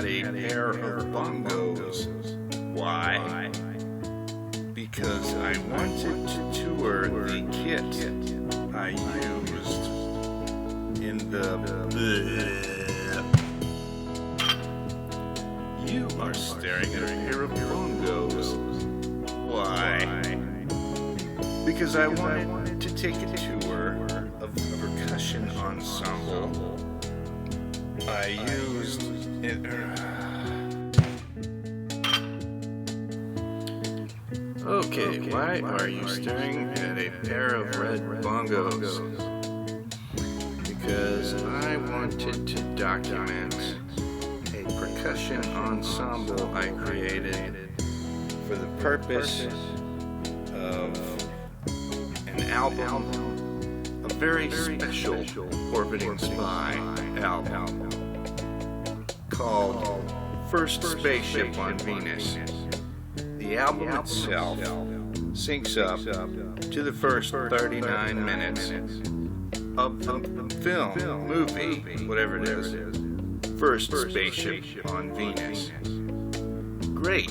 a pair of bongos. Why? Because I wanted to tour the kit I used in the... You are staring at a pair of bongos. Why? Because I wanted to take a tour of the percussion ensemble I used in... Okay, why are you staring at a pair of red bongos? Because I wanted to document a percussion ensemble I created for the purpose of an album, a very special Orbiting Spy album called First Spaceship on Venus. The album itself syncs up to the first 39 minutes of the film, movie, whatever it is, First Spaceship on Venus. Great,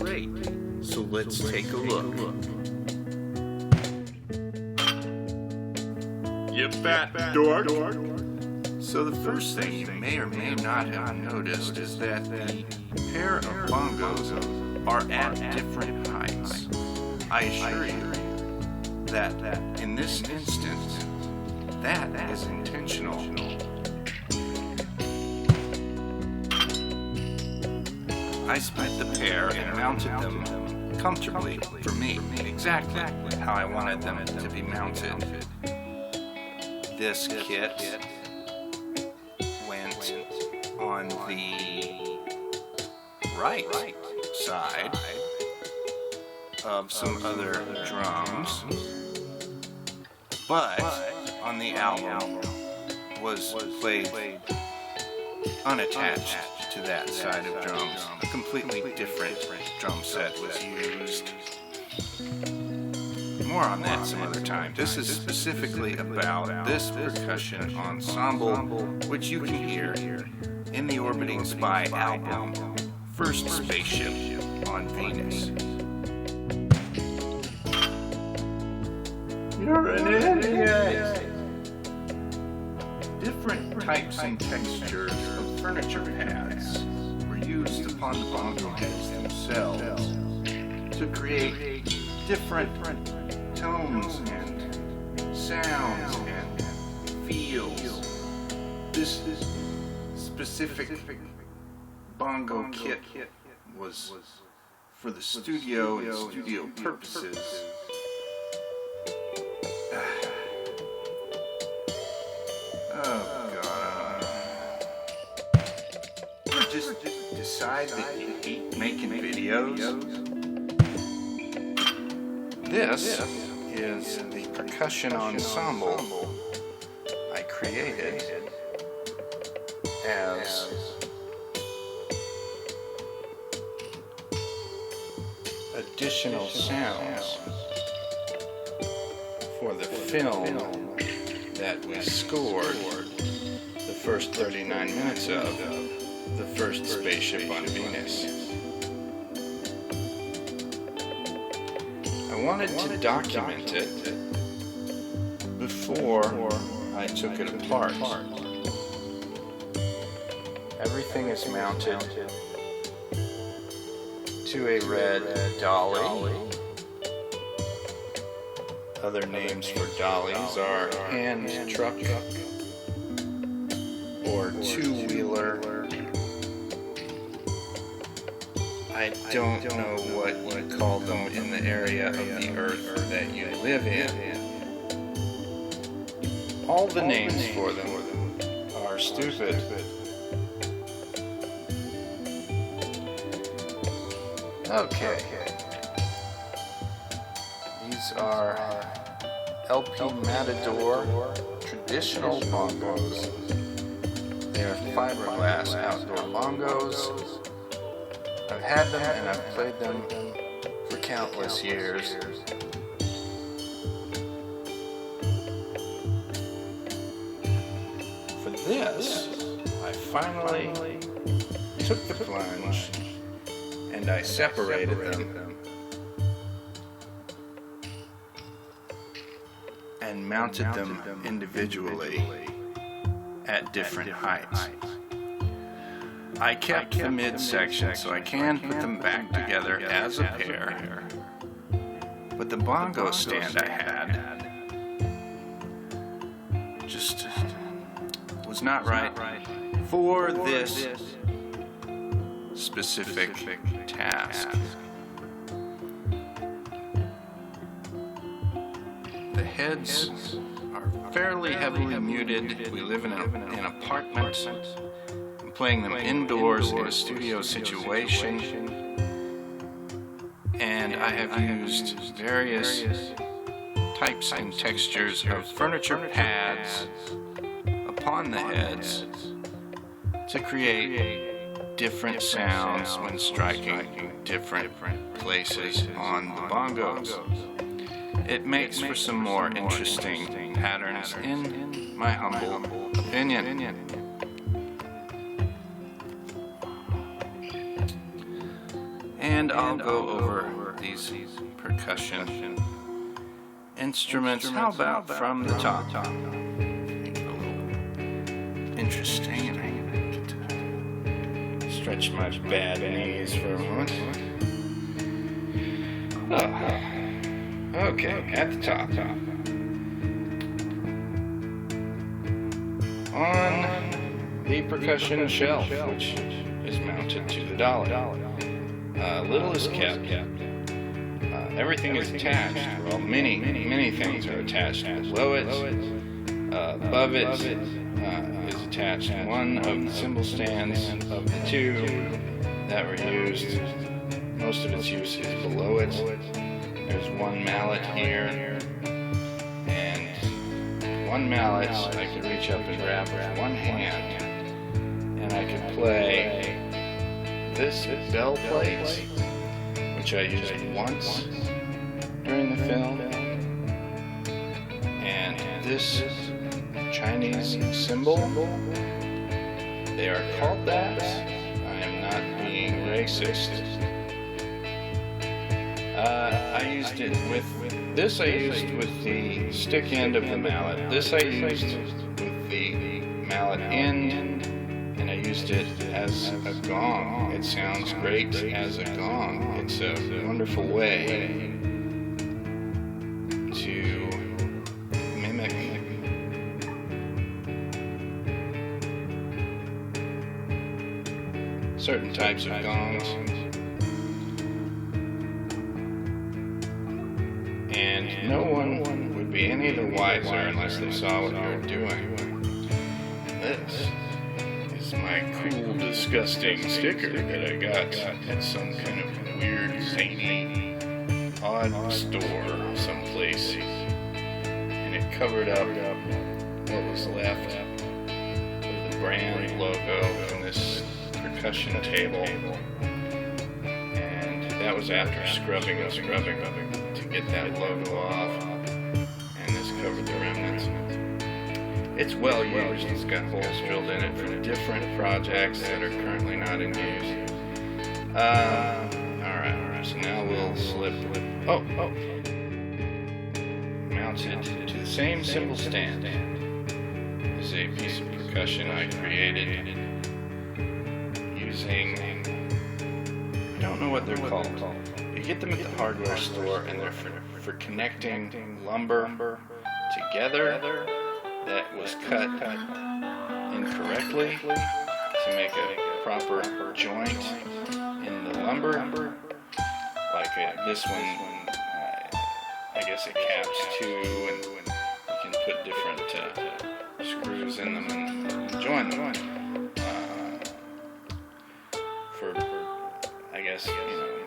so let's take a look. You fat dork. So the first thing you may or may not have noticed is that the pair of bongos are at different heights. I assure you that in this instance, that is intentional. I split the pair and mounted them comfortably for me, exactly how I wanted them to be mounted. This kit went on the right side of some other drums, but on the album was played unattached to that side of drums. A completely different drum set was used. More on that some other time. This is specifically about this percussion ensemble, which you can hear in the Orbiting Spy album, First Spaceship on Venus. You're an idiot. Different types and textures of furniture pads were used upon the bongo heads themselves to create different tones and sounds and feels. This specific bongo kit was for the studio and studio purposes. Oh God. You just decide that you hate making videos? This is the percussion ensemble I created as additional sounds for the film that we scored the first 39 minutes of the First Spaceship on Venus. I wanted to document it before I took it apart. Everything is mounted to a red dolly. Other names for dollies are hand truck or two-wheeler. I don't know what you call them in the area of the earth that you live in. All the names for them are stupid. Okay. These are LP Matador traditional bongos. They are fiberglass outdoor bongos. I've had them and I've played them for countless years. For this, I finally took the plunge and I separated them and mounted them individually at different heights. I kept the midsection so I can put them back together as a pair, but the bongo stand I had just was not right for this specific task. The heads are fairly heavily muted. We live in an apartment. I'm playing them indoors in a studio situation, and I have used various types and textures of furniture pads upon the heads to create different sounds when striking different places on the bongos. It makes for some more interesting patterns in my humble opinion. And I'll go over these percussion instruments. How about from the top? Interesting. I get to stretch my bad knees for a moment. Okay, at the top. On the percussion shelf, which is mounted to the dolly, little is kept. Everything is attached. Well, many things are attached below it. Above it is attached one of the cymbal stands of the two that were used. Most of its use is below it. There's one mallet here, and one mallet I could reach up and grab with one hand, and I could play this bell plate, which I used once during the film, and this Chinese cymbal. They are called that. I am not being racist. I used it with this. I used with the stick end of the mallet. This I used with the mallet end, and I used it as a gong. It sounds great as a gong. It's a wonderful way to mimic certain types of gongs. And no one would be any the wiser unless they saw what you were doing. This is my cool, disgusting sticker that I got at some kind of weird, zany, odd store someplace. And it covered up what was left of the brand logo from this percussion table. And that was after scrubbing to get that logo off, and this covered the remnants. It's well used. It's got holes drilled in it for different projects that are currently not in use. Alright, so now we'll slip. Mounted to the same cymbal stand is a piece of percussion I created using, I don't know what they're called. You get them at the hardware store, and they're for connecting lumber together that was cut incorrectly to make a proper joint in the lumber. Like this one, I guess it caps too, and you can put different screws in them and join them. For, I guess,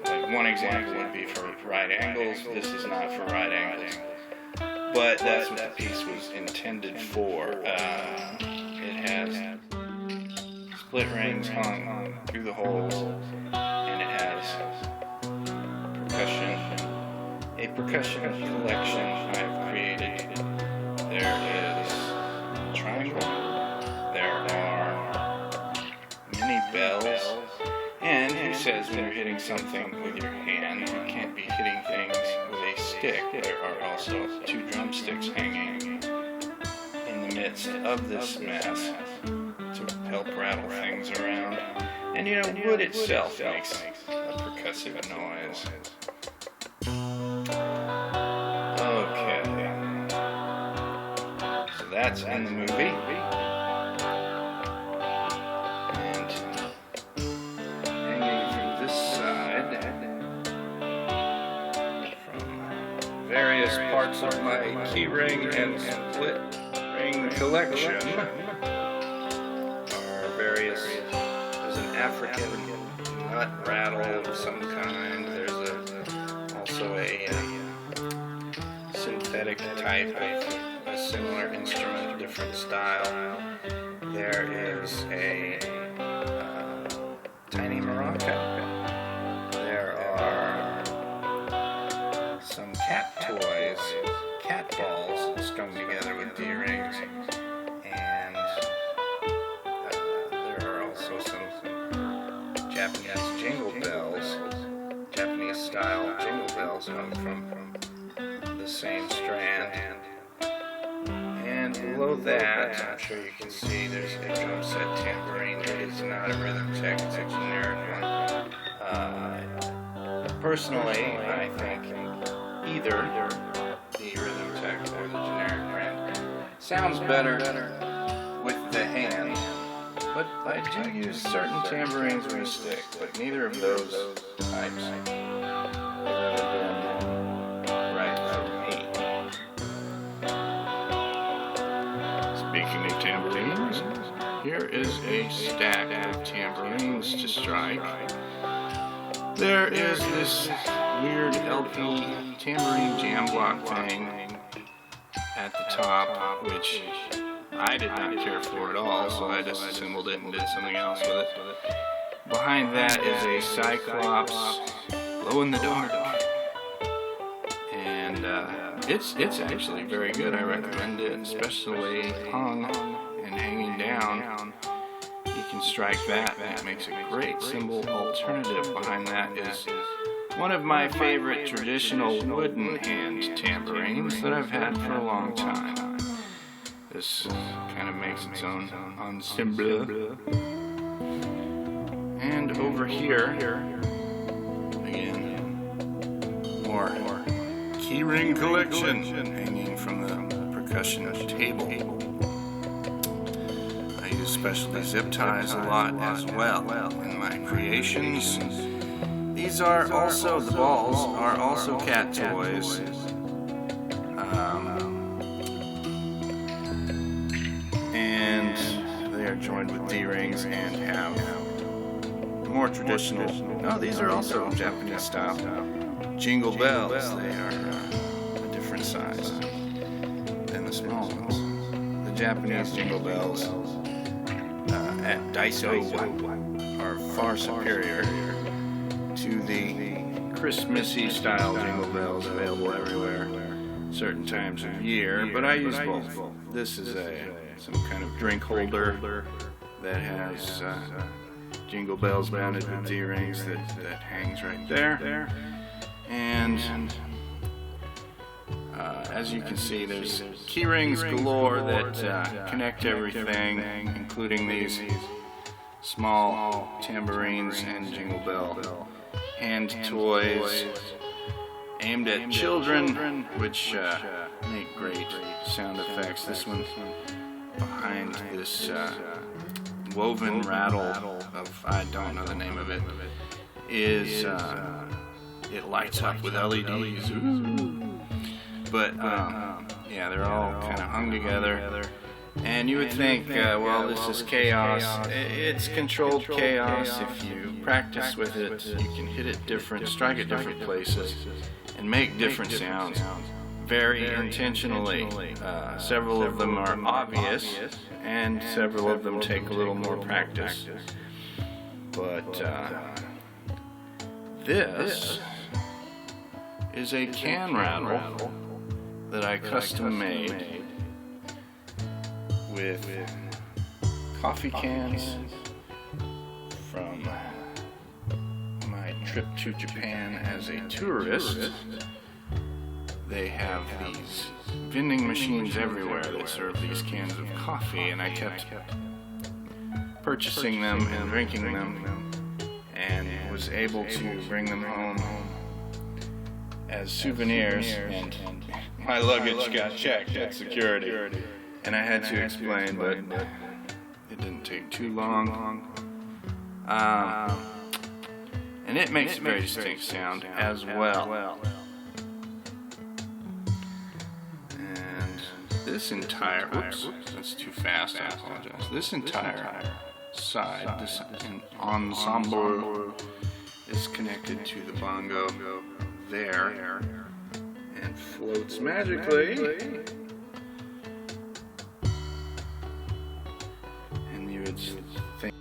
like one example would be for right angles. This is not for right angles, but that's what the piece was intended for. It has split rings hung through the holes, and it has a percussion collection I've created. There is a triangle. There are many bells says when you're hitting something with your hand, you can't be hitting things with a stick. There are also 2 drumsticks hanging in the midst of this mess to help rattle things around. And you know, wood itself makes a percussive noise. Okay. So that's in the movie. And hanging from this side, from various parts of my keyring and split ring collection, are various. There's an African nut rattle of some kind. There's also a synthetic type of a similar instrument, different style. There is a tiny maraca. There are some cat toys, cat balls strung together with D-rings, and there are also some Japanese jingle bells, Japanese style jingle bells hung from the same strand. And below that, I'm sure you can see there's a drum set tambourine. It is not a rhythm tech, it's a generic one. Personally, I think either the rhythm tech or the generic brand sounds better with the hand. But I do use certain tambourines with a stick, but neither of those types have ever been right for me. Speaking of tambourines, here is a stack of tambourines to strike. There is this weird LP tambourine jam block thing at the top, which I did not care for at all, so I disassembled it and did something else with it. Behind that is a Cyclops glow in the dark, and it's actually very good. I recommend it, especially hung and hanging down. You can strike that, and it makes a great cymbal alternative. Behind that is one of my favorite traditional wooden hand tambourines that I've had for a long time. This kind of makes its own ensemble. And over here, again, more keyring collection hanging from the percussion table. I use specialty zip ties a lot as well in my creations. These are also, the balls are also cat toys. And they are joined with D-rings and have more traditional. No, these are also Japanese style jingle bells. They are a different size than the small ones. The Japanese jingle bells at Daiso are far superior to the Christmassy style jingle bells available everywhere certain times of year, but I use both. This is some kind of drink holder that has jingle bells mounted with D-rings that hangs right there. And as you can see, there's key rings galore that connect everything, including these small tambourines and jingle bell hand toys aimed at children, which make great sound effects. This one behind this woven rattle of, I don't know the name of it, is it lights up with LEDs. Ooh. But yeah, they're all kind of hung together. And you would think, well, this is chaos. It's controlled chaos. If you practice with it, you can hit it different, strike at different places, and make different sounds very intentionally. Several of them are obvious, and several of them take a little more practice. But this is a can rattle that I custom made with coffee cans from trip to Japan as a tourist, they have these vending machines everywhere that serve these cans of coffee, and I kept purchasing them and drinking them, and was able to bring them home as souvenirs, and my luggage got checked at security, and I had to explain, but it didn't take too long. And it makes a very distinct sound as well. And this entire, oops, that's too fast, I apologize. This entire side, this ensemble is connected to the bongo there and floats magically. And you would think